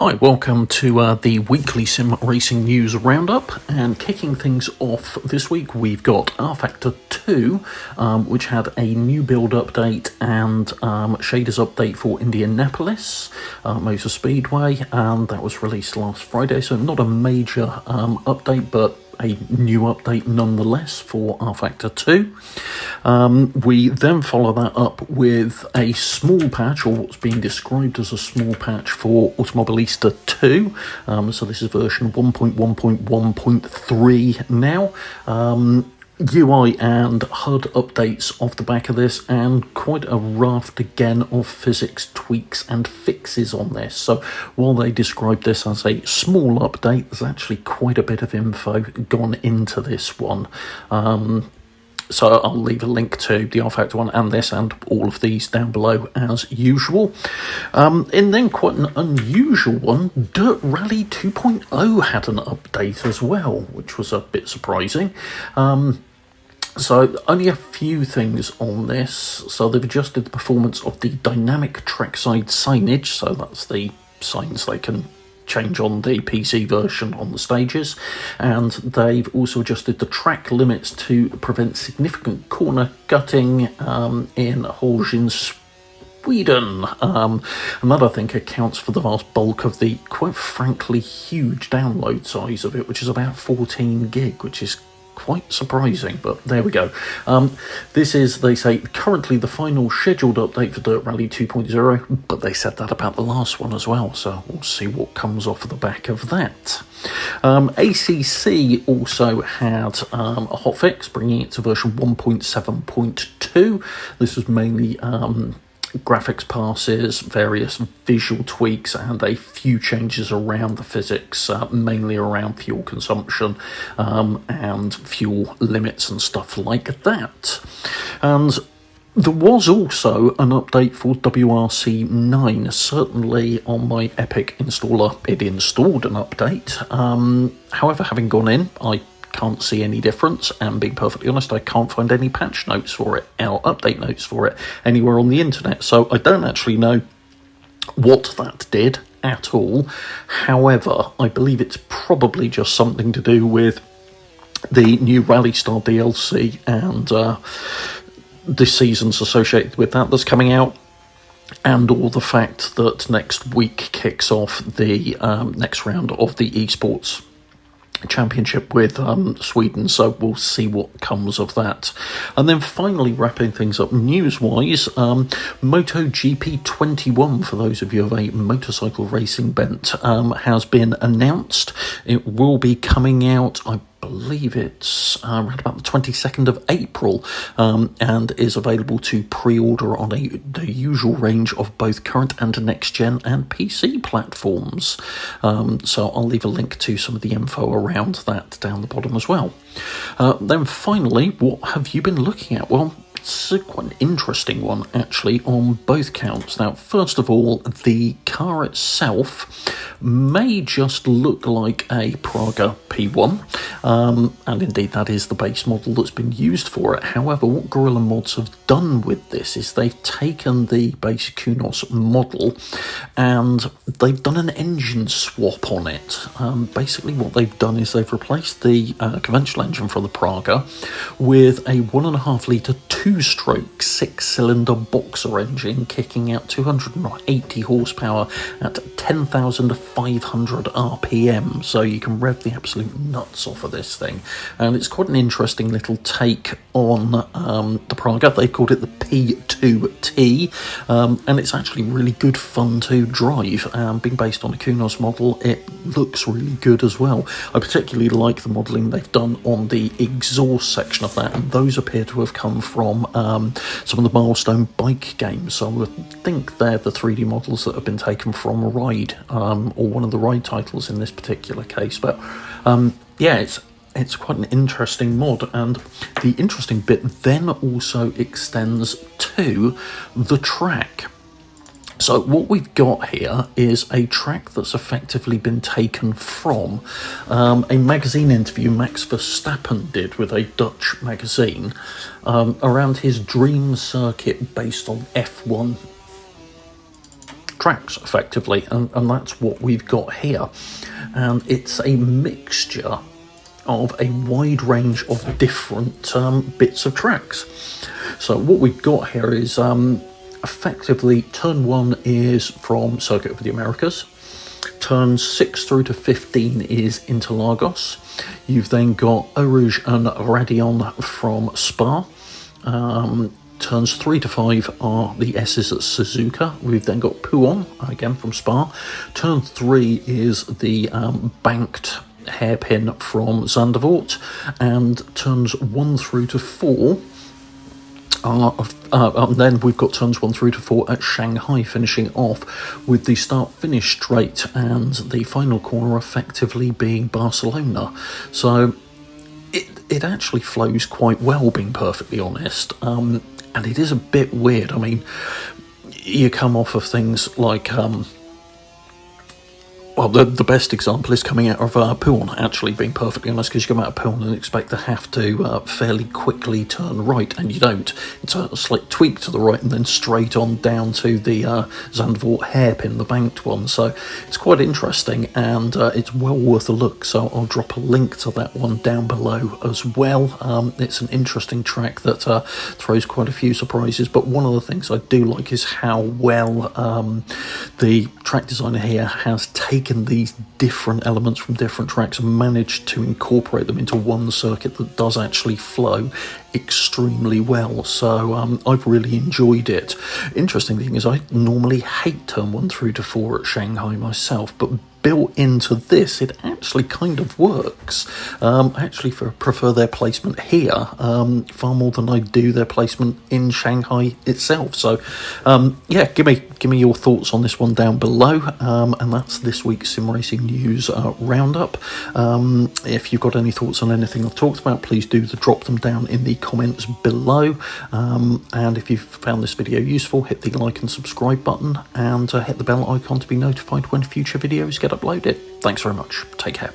Hi, welcome to the weekly sim racing news roundup, and kicking things off this week we've got rFactor 2, which had a new build update and shaders update for Indianapolis Motor Speedway, and that was released last Friday, so not a major update, but a new update nonetheless for rFactor 2. We then follow that up with a small patch, or what's being described as a small patch for Automobilista 2. So this is version 1.1.1.3 now. UI and HUD updates off the back of this, and quite a raft again of physics tweaks and fixes on this. So while they describe this as a small update, there's actually quite a bit of info gone into this one. So I'll leave a link to the rFactor one and this and all of these down below as usual. And then quite an unusual one, Dirt Rally 2.0 had an update as well, which was a bit surprising. So only a few things on this. So they've adjusted the performance of the dynamic trackside signage, so that's the signs they can change on the PC version on the stages, and they've also adjusted the track limits to prevent significant corner gutting in holes in Sweden, and that I think accounts for the vast bulk of the quite frankly huge download size of it, which is about 14 gig, which is quite surprising, but there we go. This is, they say, currently the final scheduled update for Dirt Rally 2.0, but they said that about the last one as well, so we'll see what comes off the back of that. ACC also had a hotfix, bringing it to version 1.7.2. This was mainly graphics passes, various visual tweaks, and a few changes around the physics, mainly around fuel consumption and fuel limits and stuff like that. And there was also an update for WRC9. Certainly on my Epic installer, it installed an update. However, having gone in, I can't see any difference, and being perfectly honest, I can't find any patch notes for it, or update notes for it, anywhere on the internet, so I don't actually know what that did at all. However, I believe it's probably just something to do with the new Rally Star DLC and the seasons associated with that that's coming out, and or the fact that next week kicks off the next round of the esports championship with Sweden, so we'll see what comes of that. And then finally, wrapping things up news-wise, MotoGP 21, for those of you of a motorcycle racing bent, has been announced. It will be coming out, I believe it's around about the 22nd of April, and is available to pre-order on the usual range of both current and next-gen and PC platforms. So I'll leave a link to some of the info around that down the bottom as well. Then finally, what have you been looking at? Well, it's quite an interesting one, actually, on both counts. Now, first of all, the car itself may just look like a Praga P1, and indeed that is the base model that's been used for it. However, what Guerrilla Mods have done with this is they've taken the base Kunos model and they've done an engine swap on it. Basically what they've done is they've replaced the conventional engine from the Praga with a 1.5 litre 2-stroke 6-cylinder boxer engine, kicking out 280 horsepower at 10,500 RPM, so you can rev the absolute nuts off of this thing. And it's quite an interesting little take on the Praga. They called it the P2T, and it's actually really good fun to drive. Being based on a Kunos model, it looks really good as well. I particularly like the modelling they've done on the exhaust section of that, and those appear to have come from some of the Milestone bike games, so I think they're the 3D models that have been taken from Ride, or one of the Ride titles in this particular case. But yeah, it's quite an interesting mod, and the interesting bit then also extends to the track. So what we've got here is a track that's effectively been taken from a magazine interview Max Verstappen did with a Dutch magazine around his dream circuit based on F1 tracks effectively, and that's what we've got here. And it's a mixture of a wide range of different bits of tracks. So what we've got here is effectively turn 1 is from Circuit of the Americas, turns 6 through to 15 is Interlagos. You've then got Eau Rouge and Radion from Spa. Turns 3 to 5 are the S's at Suzuka. We've then got Pouhon, again from Spa. Turn 3 is the banked hairpin from Zandvoort, and turns 1 through to 4 and then we've got turns 1 through to 4 at Shanghai, finishing off with the start-finish straight and the final corner effectively being Barcelona. So it actually flows quite well, being perfectly honest, and it is a bit weird. I mean, you come off of things like well, the best example is coming out of Pouhon, actually, being perfectly honest, because you come out of Pouhon and expect to have to fairly quickly turn right, and you don't. It's a slight tweak to the right and then straight on down to the Zandvoort hairpin, the banked one. So it's quite interesting, and it's well worth a look. So I'll drop a link to that one down below as well. It's an interesting track that throws quite a few surprises, but one of the things I do like is how well the track designer here has taken these different elements from different tracks and managed to incorporate them into one circuit that does actually flow extremely well. So I've really enjoyed it. Interesting thing is, I normally hate turn 1 through to 4 at Shanghai myself, but built into this, it actually kind of works. I actually prefer their placement here far more than I do their placement in Shanghai itself. So yeah, give me your thoughts on this one down below, and that's this week's Sim Racing News Roundup. If you've got any thoughts on anything I've talked about, please do drop them down in the comments below, and if you've found this video useful, hit the like and subscribe button, and hit the bell icon to be notified when future videos get uploaded. Thanks very much. Take care.